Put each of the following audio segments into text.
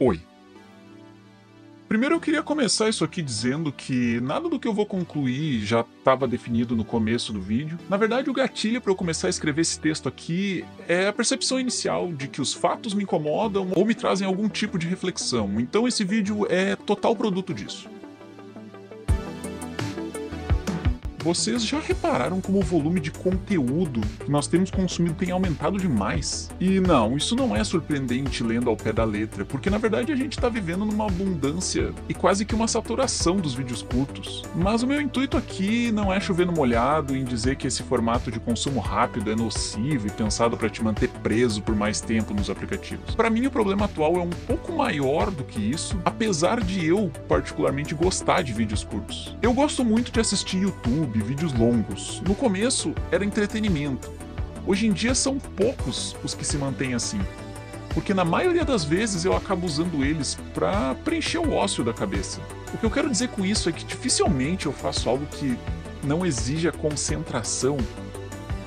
Oi. Primeiro eu queria começar isso aqui dizendo que nada do que eu vou concluir já estava definido no começo do vídeo. Na verdade, o gatilho para eu começar a escrever esse texto aqui é a percepção inicial de que os fatos me incomodam ou me trazem algum tipo de reflexão. Então esse vídeo é total produto disso. Vocês já repararam como o volume de conteúdo que nós temos consumido tem aumentado demais? E não, isso não é surpreendente lendo ao pé da letra, porque na verdade a gente está vivendo numa abundância e quase que uma saturação dos vídeos curtos. Mas o meu intuito aqui não é chover no molhado em dizer que esse formato de consumo rápido é nocivo e pensado para te manter preso por mais tempo nos aplicativos. Para mim o problema atual é um pouco maior do que isso, apesar de eu particularmente gostar de vídeos curtos. Eu gosto muito de assistir YouTube, vídeos longos. No começo era entretenimento. Hoje em dia são poucos os que se mantêm assim, porque na maioria das vezes eu acabo usando eles para preencher o ócio da cabeça. O que eu quero dizer com isso é que dificilmente eu faço algo que não exija concentração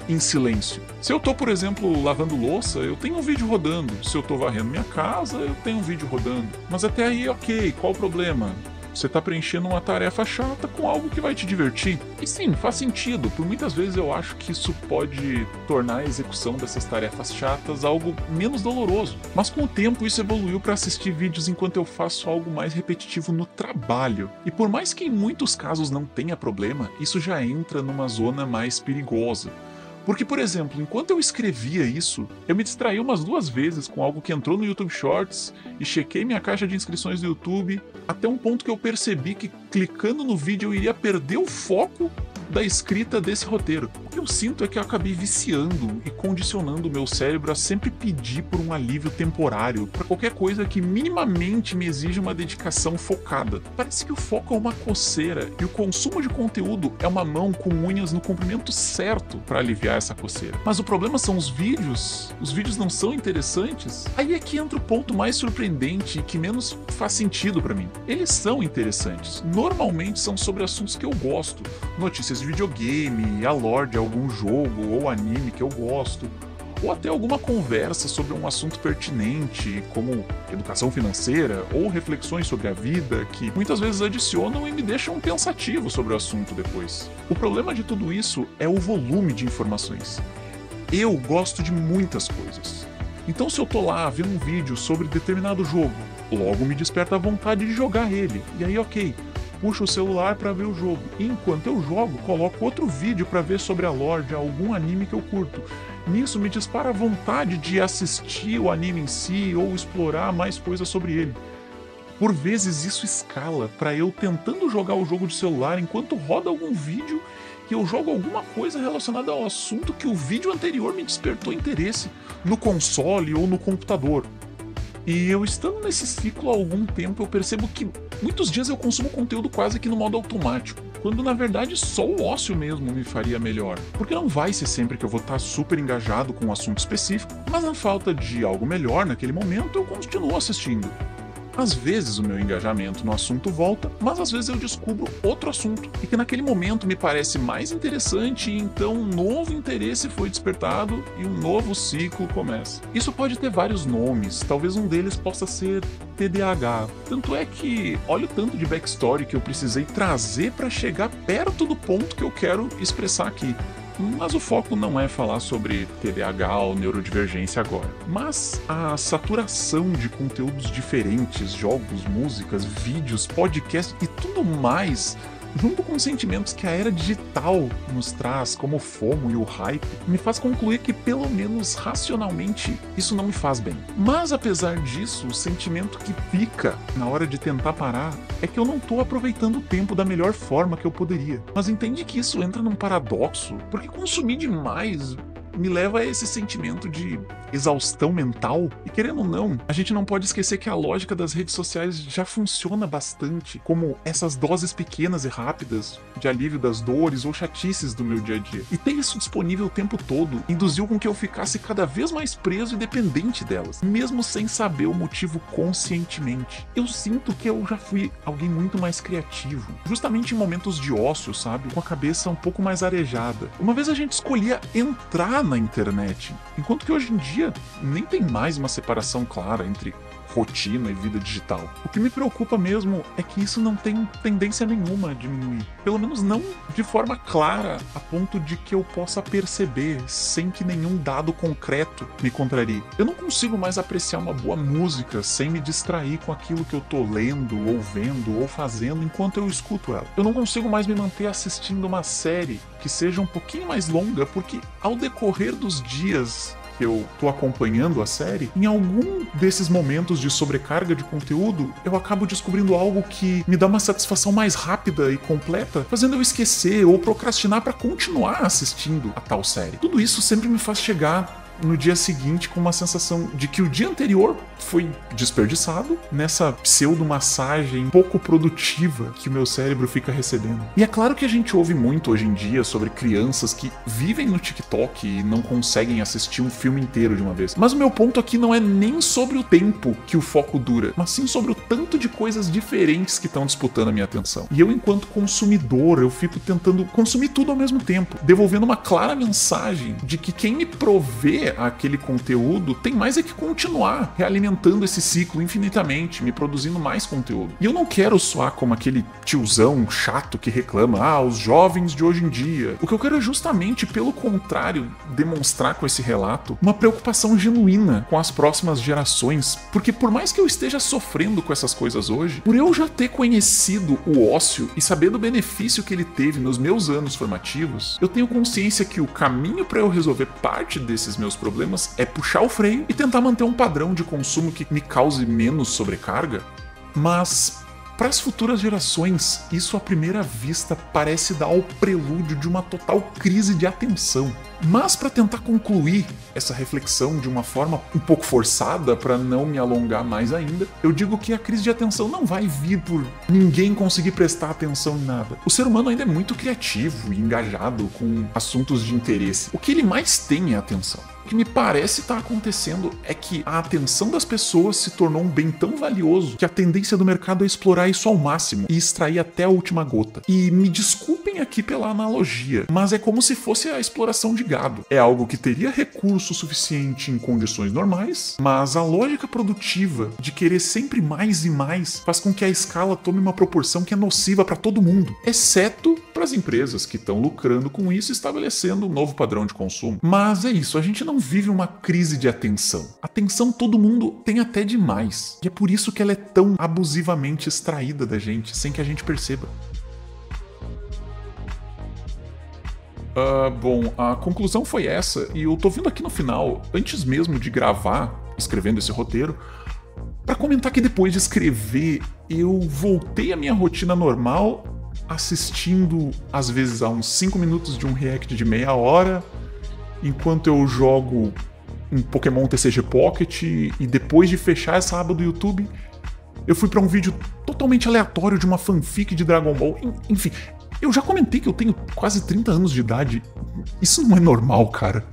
em silêncio. Se eu tô, por exemplo, lavando louça, eu tenho um vídeo rodando. Se eu tô varrendo minha casa, eu tenho um vídeo rodando. Mas até aí, ok, qual o problema? Você está preenchendo uma tarefa chata com algo que vai te divertir. E sim, faz sentido. Por muitas vezes eu acho que isso pode tornar a execução dessas tarefas chatas algo menos doloroso. Mas com o tempo isso evoluiu para assistir vídeos enquanto eu faço algo mais repetitivo no trabalho. E por mais que em muitos casos não tenha problema, isso já entra numa zona mais perigosa. Porque, por exemplo, enquanto eu escrevia isso, eu me distraí umas 2 vezes com algo que entrou no YouTube Shorts e chequei minha caixa de inscrições do YouTube, até um ponto que eu percebi que clicando no vídeo eu iria perder o foco da escrita desse roteiro. O que eu sinto é que eu acabei viciando e condicionando o meu cérebro a sempre pedir por um alívio temporário, para qualquer coisa que minimamente me exija uma dedicação focada. Parece que o foco é uma coceira e o consumo de conteúdo é uma mão com unhas no comprimento certo para aliviar essa coceira. Mas o problema são os vídeos não são interessantes? Aí é que entra o ponto mais surpreendente e que menos faz sentido para mim. Eles são interessantes, normalmente são sobre assuntos que eu gosto, notícias de videogame, a lore de algum jogo ou anime que eu gosto, ou até alguma conversa sobre um assunto pertinente, como educação financeira ou reflexões sobre a vida, que muitas vezes adicionam e me deixam pensativo sobre o assunto depois. O problema de tudo isso é o volume de informações. Eu gosto de muitas coisas. Então se eu tô lá vendo um vídeo sobre determinado jogo, logo me desperta a vontade de jogar ele. E aí ok, puxo o celular para ver o jogo. E enquanto eu jogo, coloco outro vídeo para ver sobre a lore de algum anime que eu curto. Nisso me dispara a vontade de assistir o anime em si ou explorar mais coisas sobre ele. Por vezes isso escala para eu tentando jogar o jogo de celular enquanto roda algum vídeo e eu jogo alguma coisa relacionada ao assunto que o vídeo anterior me despertou interesse no console ou no computador. E eu estando nesse ciclo há algum tempo, eu percebo que muitos dias eu consumo conteúdo quase que no modo automático, quando na verdade só o ócio mesmo me faria melhor. Porque não vai ser sempre que eu vou estar super engajado com um assunto específico, mas na falta de algo melhor naquele momento eu continuo assistindo. Às vezes o meu engajamento no assunto volta, mas às vezes eu descubro outro assunto, e que naquele momento me parece mais interessante e então um novo interesse foi despertado e um novo ciclo começa. Isso pode ter vários nomes, talvez um deles possa ser TDAH. Tanto é que olha o tanto de backstory que eu precisei trazer para chegar perto do ponto que eu quero expressar aqui. Mas o foco não é falar sobre TDAH ou neurodivergência agora. Mas a saturação de conteúdos diferentes, jogos, músicas, vídeos, podcasts e tudo mais, junto com os sentimentos que a era digital nos traz, como o FOMO e o hype, me faz concluir que, pelo menos racionalmente, isso não me faz bem. Mas apesar disso, o sentimento que fica na hora de tentar parar é que eu não tô aproveitando o tempo da melhor forma que eu poderia. Mas entende que isso entra num paradoxo, porque consumir demais me leva a esse sentimento de exaustão mental. E querendo ou não, a gente não pode esquecer que a lógica das redes sociais já funciona bastante como essas doses pequenas e rápidas de alívio das dores ou chatices do meu dia a dia. E ter isso disponível o tempo todo induziu com que eu ficasse cada vez mais preso e dependente delas, mesmo sem saber o motivo conscientemente. Eu sinto que eu já fui alguém muito mais criativo, justamente em momentos de ócio, sabe? Com a cabeça um pouco mais arejada. Uma vez a gente escolhia entrar na internet, enquanto que hoje em dia nem tem mais uma separação clara entre rotina e vida digital. O que me preocupa mesmo é que isso não tem tendência nenhuma a diminuir. Pelo menos não de forma clara, a ponto de que eu possa perceber sem que nenhum dado concreto me contrarie. Eu não consigo mais apreciar uma boa música sem me distrair com aquilo que eu tô lendo, ou vendo, ou fazendo enquanto eu escuto ela. Eu não consigo mais me manter assistindo uma série que seja um pouquinho mais longa, porque ao decorrer dos dias que eu tô acompanhando a série, em algum desses momentos de sobrecarga de conteúdo, eu acabo descobrindo algo que me dá uma satisfação mais rápida e completa, fazendo eu esquecer ou procrastinar para continuar assistindo a tal série. Tudo isso sempre me faz chegar no dia seguinte com uma sensação de que o dia anterior foi desperdiçado nessa pseudo-massagem pouco produtiva que o meu cérebro fica recebendo. E é claro que a gente ouve muito hoje em dia sobre crianças que vivem no TikTok e não conseguem assistir um filme inteiro de uma vez. Mas o meu ponto aqui não é nem sobre o tempo que o foco dura, mas sim sobre o tanto de coisas diferentes que estão disputando a minha atenção. E eu, enquanto consumidor, eu fico tentando consumir tudo ao mesmo tempo, devolvendo uma clara mensagem de que quem me provê aquele conteúdo tem mais é que continuar realimentando esse ciclo infinitamente, me produzindo mais conteúdo. E eu não quero soar como aquele tiozão chato que reclama, os jovens de hoje em dia. O que eu quero é justamente, pelo contrário, demonstrar com esse relato uma preocupação genuína com as próximas gerações, porque por mais que eu esteja sofrendo com essas coisas hoje, por eu já ter conhecido o ócio e saber do benefício que ele teve nos meus anos formativos, eu tenho consciência que o caminho para eu resolver parte desses meus problemas é puxar o freio e tentar manter um padrão de consumo que me cause menos sobrecarga. Mas para as futuras gerações, isso à primeira vista parece dar o prelúdio de uma total crise de atenção. Mas para tentar concluir essa reflexão de uma forma um pouco forçada, para não me alongar mais ainda, eu digo que a crise de atenção não vai vir por ninguém conseguir prestar atenção em nada. O ser humano ainda é muito criativo e engajado com assuntos de interesse. O que ele mais tem é atenção. O que me parece estar acontecendo é que a atenção das pessoas se tornou um bem tão valioso que a tendência do mercado é explorar isso ao máximo e extrair até a última gota. E me desculpem aqui pela analogia, mas é como se fosse a exploração de gado. É algo que teria recurso suficiente em condições normais, mas a lógica produtiva de querer sempre mais e mais faz com que a escala tome uma proporção que é nociva para todo mundo, exceto para as empresas que estão lucrando com isso, estabelecendo um novo padrão de consumo. Mas é isso, a gente não vive uma crise de atenção. Atenção todo mundo tem até demais. E é por isso que ela é tão abusivamente extraída da gente, sem que a gente perceba. Bom, a conclusão foi essa, e eu tô vindo aqui no final, antes mesmo de gravar, escrevendo esse roteiro, para comentar que depois de escrever, eu voltei à minha rotina normal, assistindo às vezes a uns 5 minutos de um react de meia hora, enquanto eu jogo um Pokémon TCG Pocket, e depois de fechar essa aba do YouTube, eu fui pra um vídeo totalmente aleatório de uma fanfic de Dragon Ball. Enfim, eu já comentei que eu tenho quase 30 anos de idade. Isso não é normal, cara.